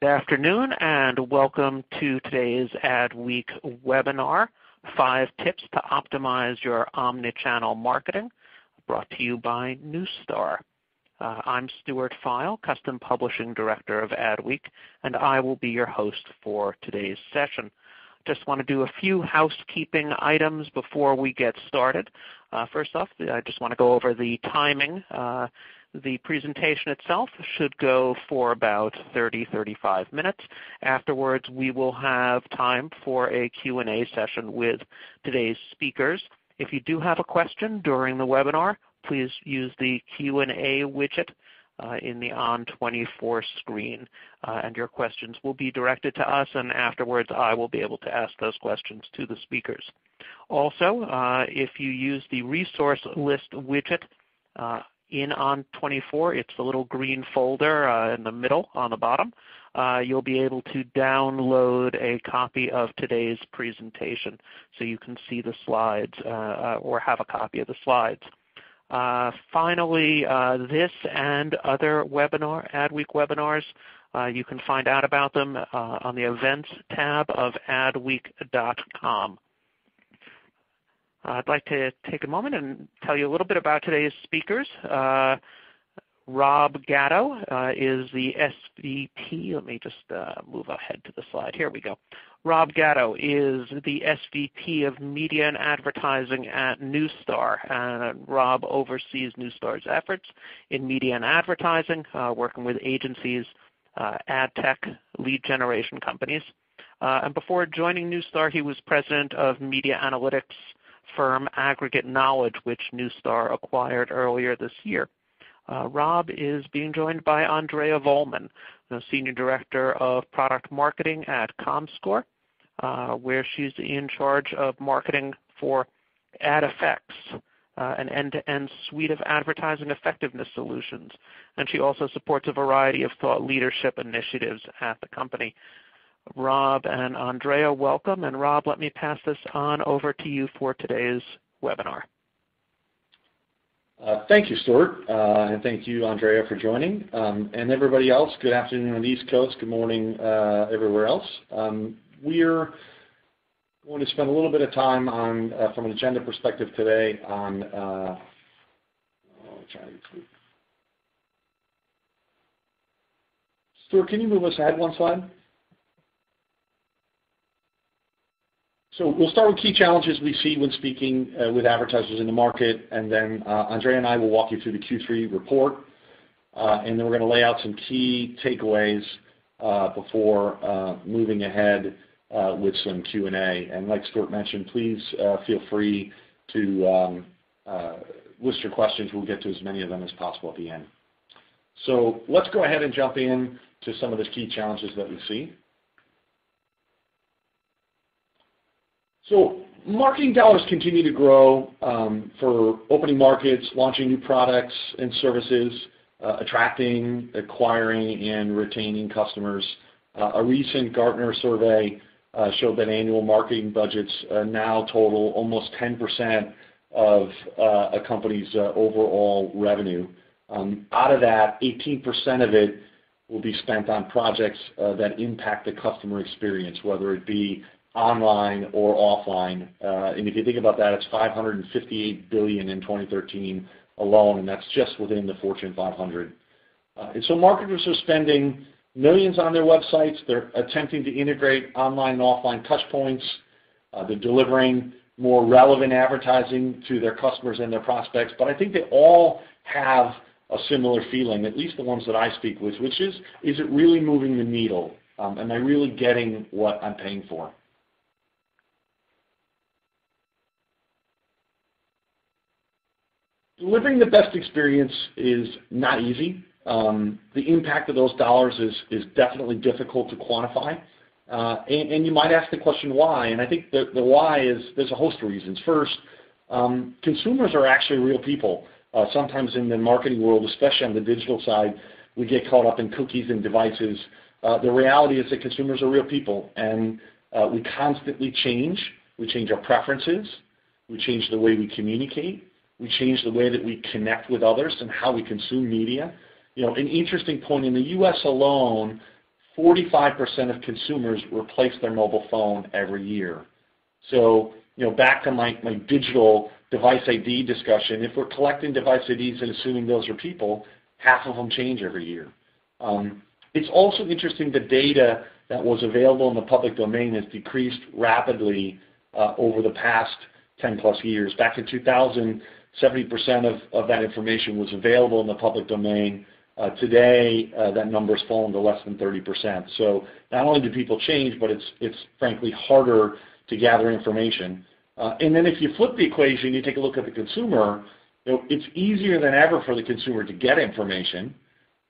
Afternoon and welcome to today's Adweek webinar, 5 Tips to Optimize Your Omni-Channel Marketing, brought to you by Neustar. I'm Stuart File, Custom Publishing Director of Adweek, and I will be your host for today's session. Just want to do a few housekeeping items before we get started. First off, I just want to go over the timing. The presentation itself should go for about 30-35 minutes. Afterwards, we will have time for a Q&A session with today's speakers. If you do have a question during the webinar, please use the Q&A widget in the On24 screen, and your questions will be directed to us, and afterwards I will be able to ask those questions to the speakers. Also, if you use the resource list widget in On24, it's the little green folder in the middle on the bottom. You'll be able to download a copy of today's presentation so you can see the slides or have a copy of the slides. Finally, this and other Adweek webinars, you can find out about them on the Events tab of adweek.com. I'd like to take a moment and tell you a little bit about today's speakers. Rob Gatto is the SVP. Let me just move ahead to the slide. Here we go. Rob Gatto is the SVP of Media and Advertising at Neustar, and Rob oversees Neustar's efforts in media and advertising, working with agencies, ad tech, lead generation companies. And before joining Neustar, he was president of media analytics firm Aggregate Knowledge, which Neustar acquired earlier this year. Rob is being joined by Andrea Volman, the Senior Director of Product Marketing at Comscore, where she's in charge of marketing for AdFX, an end-to-end suite of advertising effectiveness solutions. And she also supports a variety of thought leadership initiatives at the company. Rob and Andrea, welcome. And Rob, let me pass this on over to you for today's webinar. Thank you, Stuart, and thank you, Andrea, for joining. And everybody else, good afternoon on the East Coast, good morning everywhere else. We're going to spend a little bit of time on, from an agenda perspective today, on Stuart, can you move us ahead one slide? So we'll start with key challenges we see when speaking with advertisers in the market, and then Andrea and I will walk you through the Q3 report, and then we're going to lay out some key takeaways before moving ahead with some Q&A. And like Stuart mentioned, please feel free to list your questions. We'll get to as many of them as possible at the end. So let's go ahead and jump in to some of the key challenges that we see. So marketing dollars continue to grow for opening markets, launching new products and services, attracting, acquiring, and retaining customers. A recent Gartner survey showed that annual marketing budgets now total almost 10% of a company's overall revenue. Out of that, 18% of it will be spent on projects that impact the customer experience, whether it be online or offline. And if you think about that, it's $558 billion in 2013 alone, and that's just within the Fortune 500. And so marketers are spending millions on their websites. They're attempting to integrate online and offline touch points. They're delivering more relevant advertising to their customers and their prospects. But I think they all have a similar feeling, at least the ones that I speak with, which is it really moving the needle? Am I really getting what I'm paying for? Delivering the best experience is not easy. The impact of those dollars is definitely difficult to quantify. And you might ask the question why, and I think the why is there's a host of reasons. First, consumers are actually real people. Sometimes in the marketing world, especially on the digital side, we get caught up in cookies and devices. The reality is that consumers are real people, and we constantly change. We change our preferences. We change the way we communicate. We change the way that we connect with others and how we consume media. You know, an interesting point, in the U.S. alone, 45% of consumers replace their mobile phone every year. So, back to my digital device ID discussion, if we're collecting device IDs and assuming those are people, half of them change every year. It's also interesting the data that was available in the public domain has decreased rapidly over the past 10 plus years. Back in 2000, 70% of that information was available in the public domain. Today, that number's fallen to less than 30%. So not only do people change, but it's frankly harder to gather information. And then if you flip the equation, you take a look at the consumer, it's easier than ever for the consumer to get information.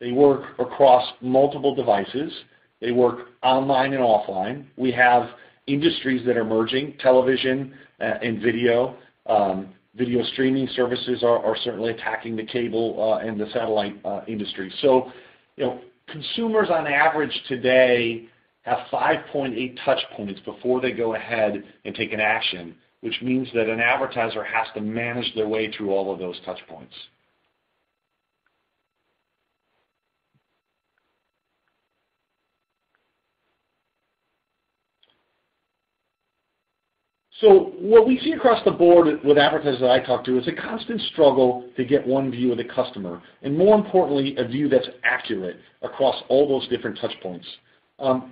They work across multiple devices. They work online and offline. We have industries that are merging, television and video. Video streaming services are certainly attacking the cable and the satellite industry. So, consumers on average today have 5.8 touch points before they go ahead and take an action, which means that an advertiser has to manage their way through all of those touch points. So what we see across the board with advertisers that I talk to is a constant struggle to get one view of the customer, and more importantly, a view that's accurate across all those different touch points.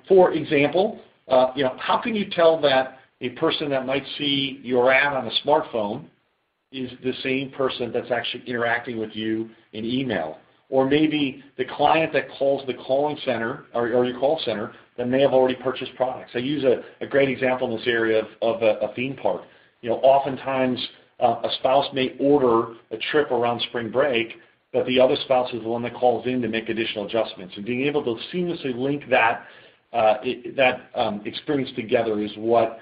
For example, how can you tell that a person that might see your ad on a smartphone is the same person that's actually interacting with you in email? Or maybe the client that calls the calling center or your call center that may have already purchased products. I use a great example in this area of a theme park. Oftentimes a spouse may order a trip around spring break, but the other spouse is the one that calls in to make additional adjustments. And being able to seamlessly link that experience together is what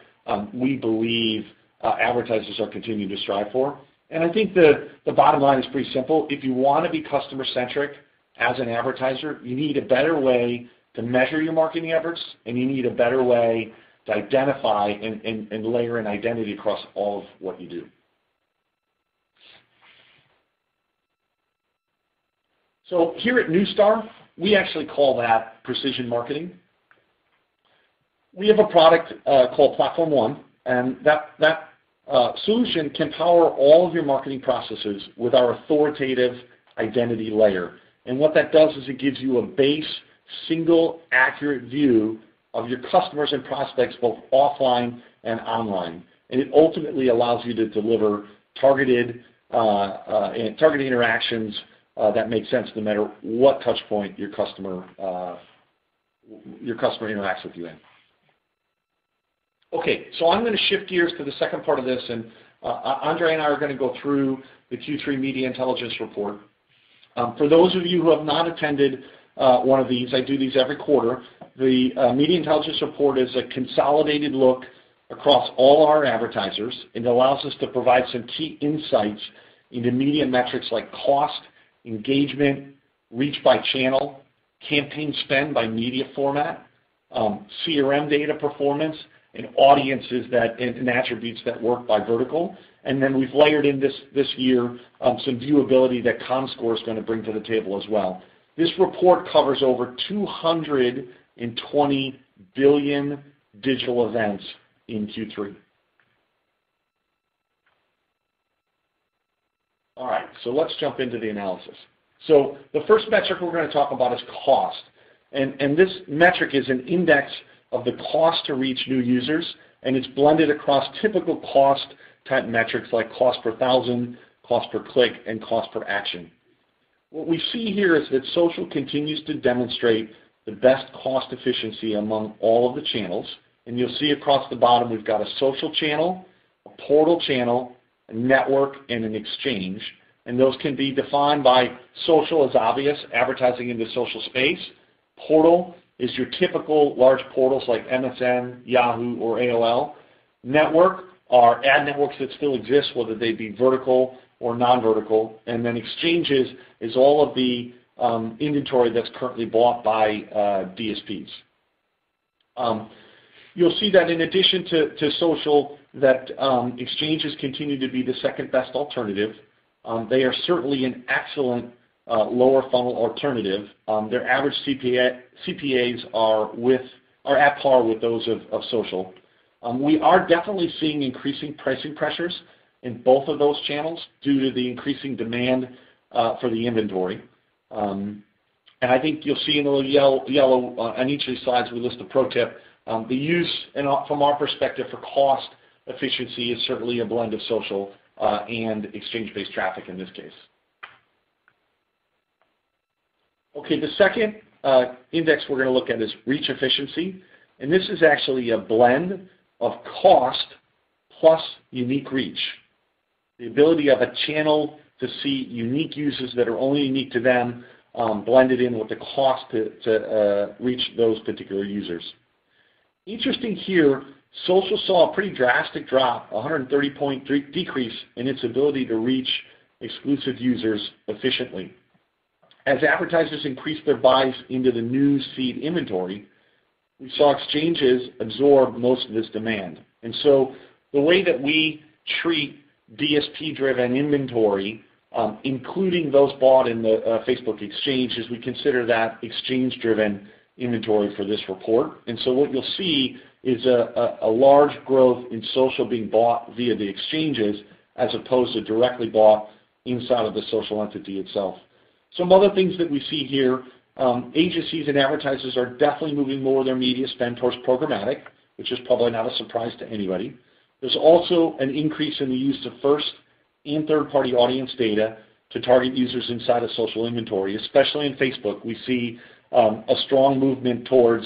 we believe advertisers are continuing to strive for. And I think the bottom line is pretty simple. If you want to be customer-centric as an advertiser, you need a better way to measure your marketing efforts, and you need a better way to identify and layer in identity across all of what you do. So here at Neustar, we actually call that precision marketing. We have a product called Platform One, and that solution can power all of your marketing processes with our authoritative identity layer. And what that does is it gives you a base, single, accurate view of your customers and prospects both offline and online. And it ultimately allows you to deliver targeted interactions that make sense no matter what touch point your customer interacts with you in. Okay, so I'm going to shift gears to the second part of this, and Andre and I are going to go through the Q3 Media Intelligence Report. For those of you who have not attended one of these, I do these every quarter. The Media Intelligence Report is a consolidated look across all our advertisers, and it allows us to provide some key insights into media metrics like cost, engagement, reach by channel, campaign spend by media format, CRM data performance, and audiences and attributes that work by vertical. And then we've layered in this year some viewability that Comscore is going to bring to the table as well. This report covers over 220 billion digital events in Q3. All right, so let's jump into the analysis. So the first metric we're going to talk about is cost. And this metric is an index of the cost to reach new users, and it's blended across typical cost type metrics like cost per thousand, cost per click, and cost per action. What we see here is that social continues to demonstrate the best cost efficiency among all of the channels, and you'll see across the bottom we've got a social channel, a portal channel, a network, and an exchange, and those can be defined by social as obvious, advertising in the social space. Portal is your typical large portals like MSN, Yahoo, or AOL. Network are ad networks that still exist, whether they be vertical or non-vertical. And then exchanges is all of the inventory that's currently bought by DSPs. You'll see that in addition to social, that exchanges continue to be the second best alternative. They are certainly an excellent lower funnel alternative. Their average CPAs are at par with those of social. We are definitely seeing increasing pricing pressures in both of those channels due to the increasing demand for the inventory. And I think you'll see in the little yellow on each of these slides we list a pro tip. The use, and from our perspective, for cost efficiency is certainly a blend of social and exchange-based traffic in this case. Okay, the second index we're going to look at is reach efficiency, and this is actually a blend of cost plus unique reach. The ability of a channel to see unique users that are only unique to them blended in with the cost to reach those particular users. Interesting here, social saw a pretty drastic drop, 130-point decrease in its ability to reach exclusive users efficiently. As advertisers increased their buys into the news feed inventory, we saw exchanges absorb most of this demand. And so the way that we treat DSP-driven inventory, including those bought in the Facebook exchange, is we consider that exchange-driven inventory for this report. And so what you'll see is a large growth in social being bought via the exchanges as opposed to directly bought inside of the social entity itself. Some other things that we see here, agencies and advertisers are definitely moving more of their media spend towards programmatic, which is probably not a surprise to anybody. There's also an increase in the use of first and third-party audience data to target users inside of social inventory, especially in Facebook. We see a strong movement towards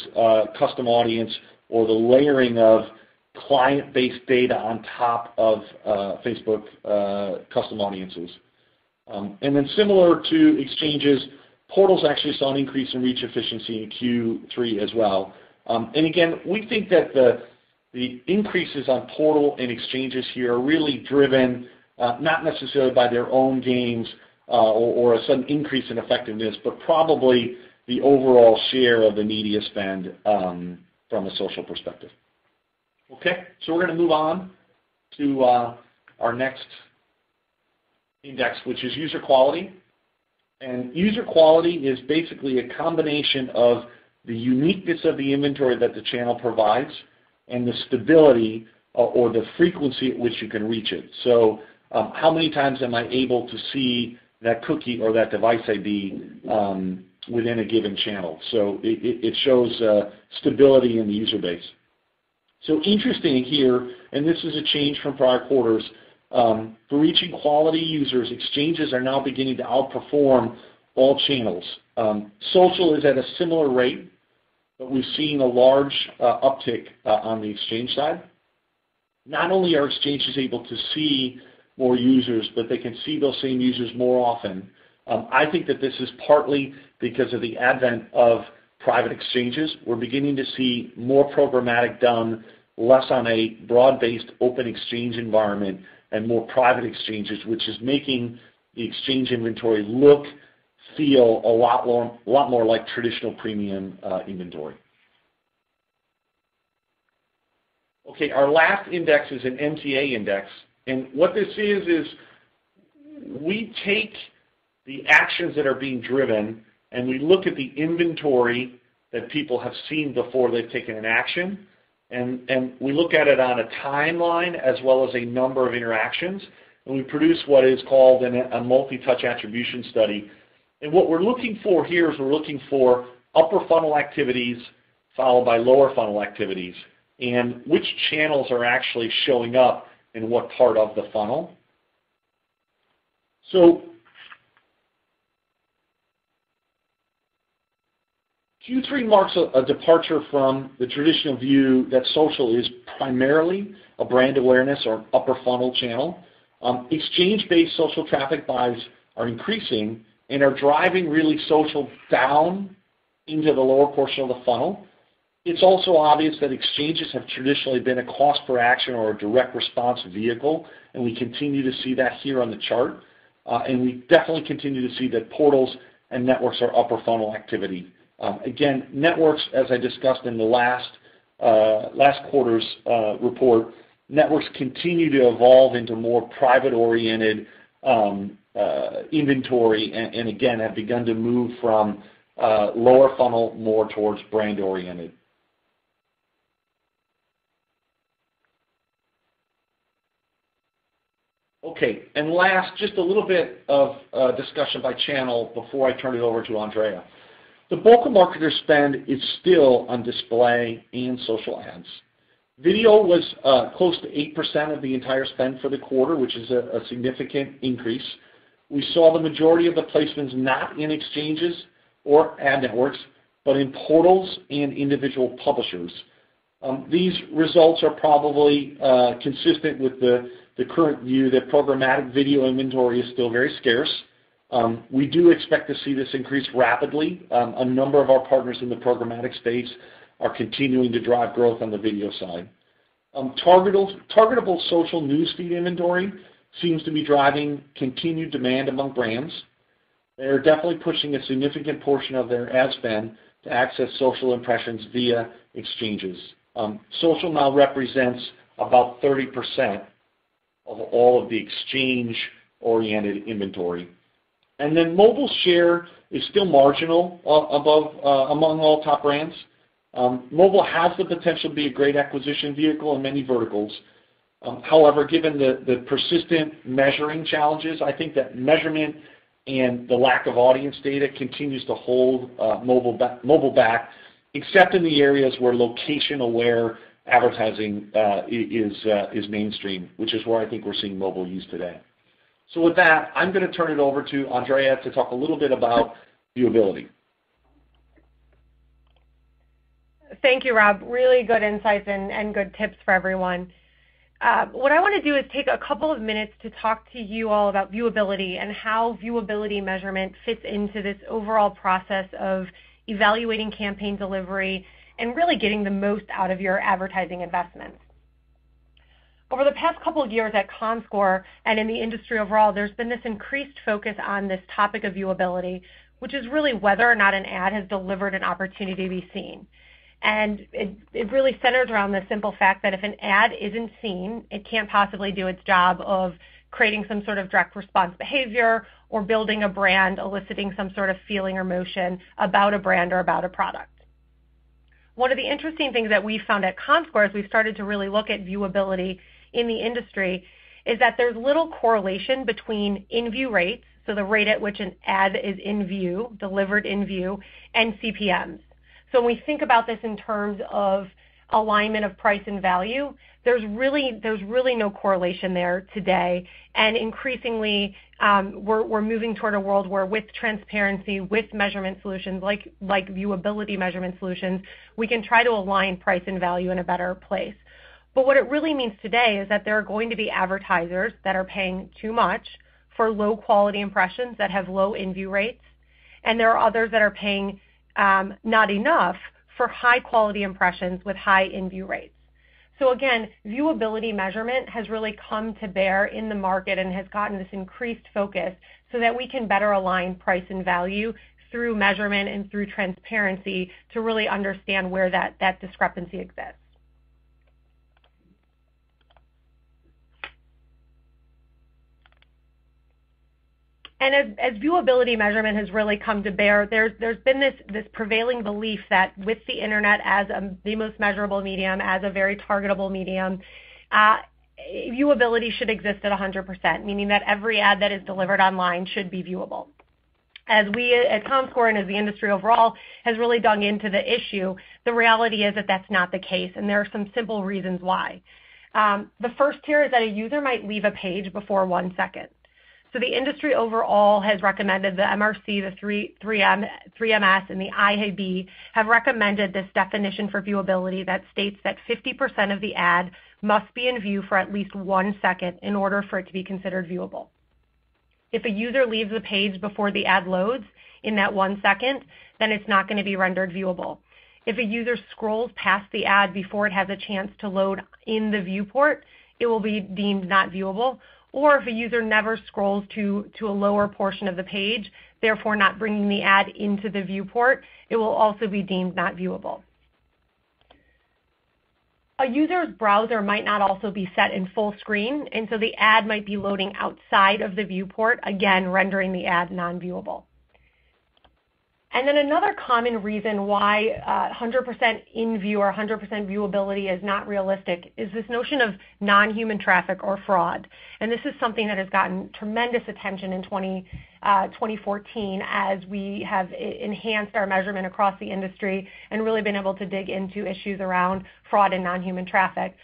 custom audience or the layering of client-based data on top of Facebook custom audiences. And then similar to exchanges, portals actually saw an increase in reach efficiency in Q3 as well. And again, we think that the increases on portal and exchanges here are really driven not necessarily by their own gains or a sudden increase in effectiveness, but probably the overall share of the media spend from a social perspective. Okay, so we're going to move on to our next index, which is user quality. And user quality is basically a combination of the uniqueness of the inventory that the channel provides and the stability or the frequency at which you can reach it. So how many times am I able to see that cookie or that device ID within a given channel? So it shows stability in the user base. So interesting here, and this is a change from prior quarters, for reaching quality users, exchanges are now beginning to outperform all channels. Social is at a similar rate, but we've seen a large uptick on the exchange side. Not only are exchanges able to see more users, but they can see those same users more often. I think that this is partly because of the advent of private exchanges. We're beginning to see more programmatic done, less on a broad-based open exchange environment, and more private exchanges, which is making the exchange inventory look, feel a lot more like traditional premium inventory. Okay, our last index is an MTA index, and what this is we take the actions that are being driven and we look at the inventory that people have seen before they've taken an action, and we look at it on a timeline as well as a number of interactions, and we produce what is called a multi-touch attribution study. And what we're looking for here is we're looking for upper funnel activities followed by lower funnel activities, and which channels are actually showing up in what part of the funnel. So Q3 marks a departure from the traditional view that social is primarily a brand awareness or upper funnel channel. Exchange-based social traffic buys are increasing and are driving really social down into the lower portion of the funnel. It's also obvious that exchanges have traditionally been a cost per action or a direct response vehicle, and we continue to see that here on the chart. And we definitely continue to see that portals and networks are upper funnel activity. Again, networks, as I discussed in the last quarter's report, networks continue to evolve into more private-oriented inventory and again have begun to move from lower funnel more towards brand oriented. Okay, and last, just a little bit of discussion by channel before I turn it over to Andrea. The bulk of marketer spend is still on display and social ads. Video was close to 8% of the entire spend for the quarter, which is a significant increase. We saw the majority of the placements not in exchanges or ad networks, but in portals and individual publishers. These results are probably consistent with the current view that programmatic video inventory is still very scarce. We do expect to see this increase rapidly. A number of our partners in the programmatic space are continuing to drive growth on the video side. Targetable social newsfeed inventory seems to be driving continued demand among brands. They're definitely pushing a significant portion of their ad spend to access social impressions via exchanges. Social now represents about 30% of all of the exchange-oriented inventory. And then mobile share is still marginal among all top brands. Mobile has the potential to be a great acquisition vehicle in many verticals. However, given the persistent measuring challenges, I think that measurement and the lack of audience data continues to hold mobile back, except in the areas where location-aware advertising is mainstream, which is where I think we're seeing mobile use today. So with that, I'm going to turn it over to Andrea to talk a little bit about viewability. Thank you, Rob. Really good insights and good tips for everyone. What I want to do is take a couple of minutes to talk to you all about viewability and how viewability measurement fits into this overall process of evaluating campaign delivery and really getting the most out of your advertising investments. Over the past couple of years at Comscore and in the industry overall, there's been this increased focus on this topic of viewability, which is really whether or not an ad has delivered an opportunity to be seen. And it really centers around the simple fact that if an ad isn't seen, it can't possibly do its job of creating some sort of direct response behavior or building a brand, eliciting some sort of feeling or motion about a brand or about a product. One of the interesting things that we found at Comscore as we started to really look at viewability in the industry is that there's little correlation between in-view rates, so the rate at which an ad is in view, delivered in view, and CPMs. So when we think about this in terms of alignment of price and value, there's really no correlation there today. And increasingly, we're moving toward a world where with transparency, with measurement solutions like viewability measurement solutions, we can try to align price and value in a better place. But what it really means today is that there are going to be advertisers that are paying too much for low quality impressions that have low in-view rates, and there are others that are paying not enough for high quality impressions with high in-view rates. So again, viewability measurement has really come to bear in the market and has gotten this increased focus so that we can better align price and value through measurement and through transparency to really understand where that discrepancy exists. And as viewability measurement has really come to bear, there's been this prevailing belief that with the internet as the most measurable medium, as a very targetable medium, viewability should exist at 100%, meaning that every ad that is delivered online should be viewable. As we at Comscore and as the industry overall has really dug into the issue, the reality is that that's not the case, and there are some simple reasons why. The first here is that a user might leave a page before 1 second. So the industry overall has recommended, the MRC, the 3MS, and the IAB have recommended this definition for viewability that states that 50% of the ad must be in view for at least 1 second in order for it to be considered viewable. If a user leaves the page before the ad loads in that 1 second, then it's not going to be rendered viewable. If a user scrolls past the ad before it has a chance to load in the viewport, it will be deemed not viewable. Or if a user never scrolls to a lower portion of the page, therefore not bringing the ad into the viewport, it will also be deemed not viewable. A user's browser might not also be set in full screen, and so the ad might be loading outside of the viewport, again, rendering the ad non-viewable. And then another common reason why 100% in-view or 100% viewability is not realistic is this notion of non-human traffic or fraud. And this is something that has gotten tremendous attention in 2014 as we have enhanced our measurement across the industry and really been able to dig into issues around fraud and non-human traffic.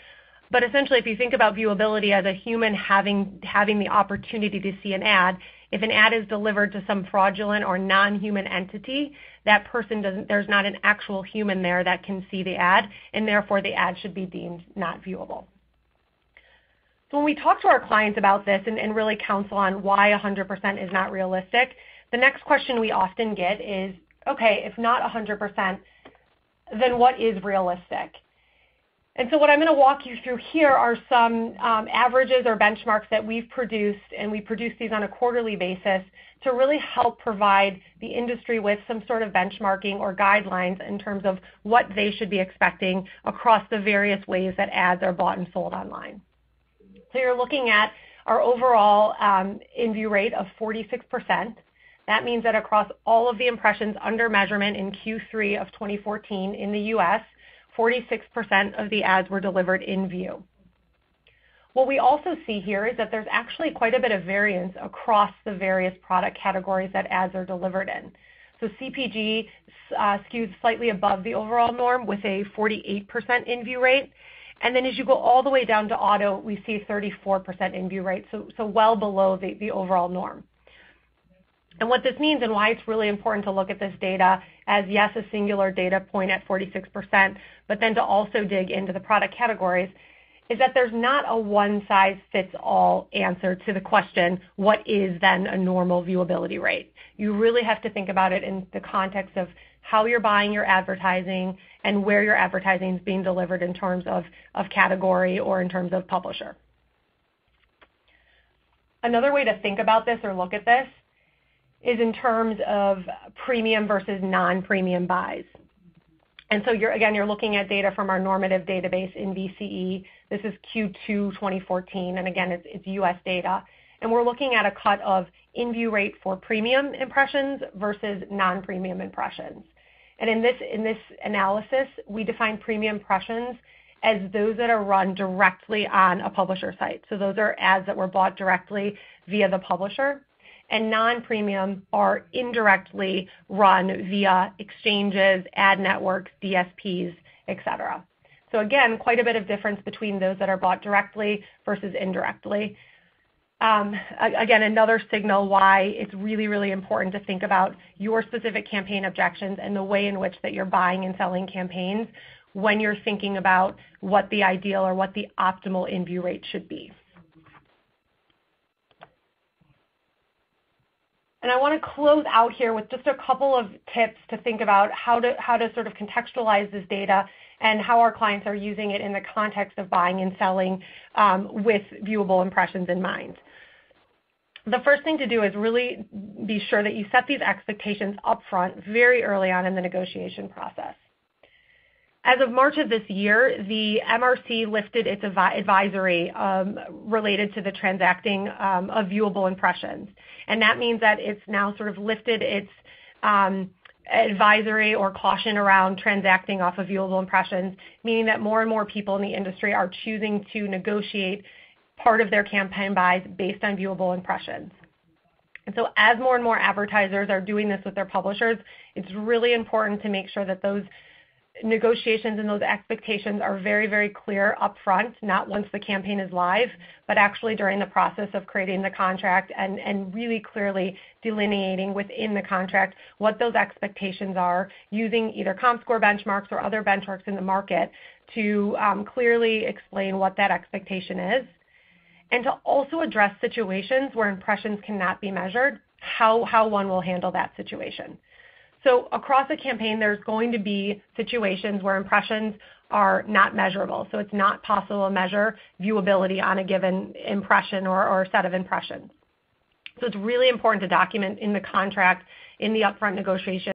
But essentially, if you think about viewability as a human having the opportunity to see an ad, if an ad is delivered to some fraudulent or non-human entity, that person there's not an actual human there that can see the ad, and therefore the ad should be deemed not viewable. So when we talk to our clients about this and really counsel on why 100% is not realistic, the next question we often get is, okay, if not 100%, then what is realistic? And so what I'm going to walk you through here are some averages or benchmarks that we've produced, and we produce these on a quarterly basis to really help provide the industry with some sort of benchmarking or guidelines in terms of what they should be expecting across the various ways that ads are bought and sold online. So you're looking at our overall in-view rate of 46%. That means that across all of the impressions under measurement in Q3 of 2014 in the U.S., 46% of the ads were delivered in view. What we also see here is that there's actually quite a bit of variance across the various product categories that ads are delivered in. So CPG skews slightly above the overall norm with a 48% in-view rate. And then as you go all the way down to auto, we see 34% in-view rate, so well below the overall norm. And what this means and why it's really important to look at this data as, yes, a singular data point at 46%, but then to also dig into the product categories, is that there's not a one-size-fits-all answer to the question, what is then a normal viewability rate? You really have to think about it in the context of how you're buying your advertising and where your advertising is being delivered in terms of category or in terms of publisher. Another way to think about this or look at this is in terms of premium versus non-premium buys. And so you're looking at data from our normative database in VCE. This is Q2 2014, and again, it's US data. And we're looking at a cut of in-view rate for premium impressions versus non-premium impressions. And in this analysis, we define premium impressions as those that are run directly on a publisher site. So those are ads that were bought directly via the publisher. And non-premium are indirectly run via exchanges, ad networks, DSPs, etc. So again, quite a bit of difference between those that are bought directly versus indirectly. Again, another signal why it's really, really important to think about your specific campaign objections and the way in which that you're buying and selling campaigns when you're thinking about what the ideal or what the optimal in-view rate should be. And I want to close out here with just a couple of tips to think about how to sort of contextualize this data and how our clients are using it in the context of buying and selling with viewable impressions in mind. The first thing to do is really be sure that you set these expectations up front very early on in the negotiation process. As of March of this year, the MRC lifted its advisory related to the transacting of viewable impressions. And that means that it's now sort of lifted its advisory or caution around transacting off of viewable impressions, meaning that more and more people in the industry are choosing to negotiate part of their campaign buys based on viewable impressions. And so as more and more advertisers are doing this with their publishers, it's really important to make sure that those negotiations and those expectations are very, very clear up front, not once the campaign is live, but actually during the process of creating the contract and really clearly delineating within the contract what those expectations are, using either ComScore benchmarks or other benchmarks in the market to clearly explain what that expectation is, and to also address situations where impressions cannot be measured, how one will handle that situation. So across a campaign, there's going to be situations where impressions are not measurable. So it's not possible to measure viewability on a given impression or set of impressions. So it's really important to document in the contract, in the upfront negotiation,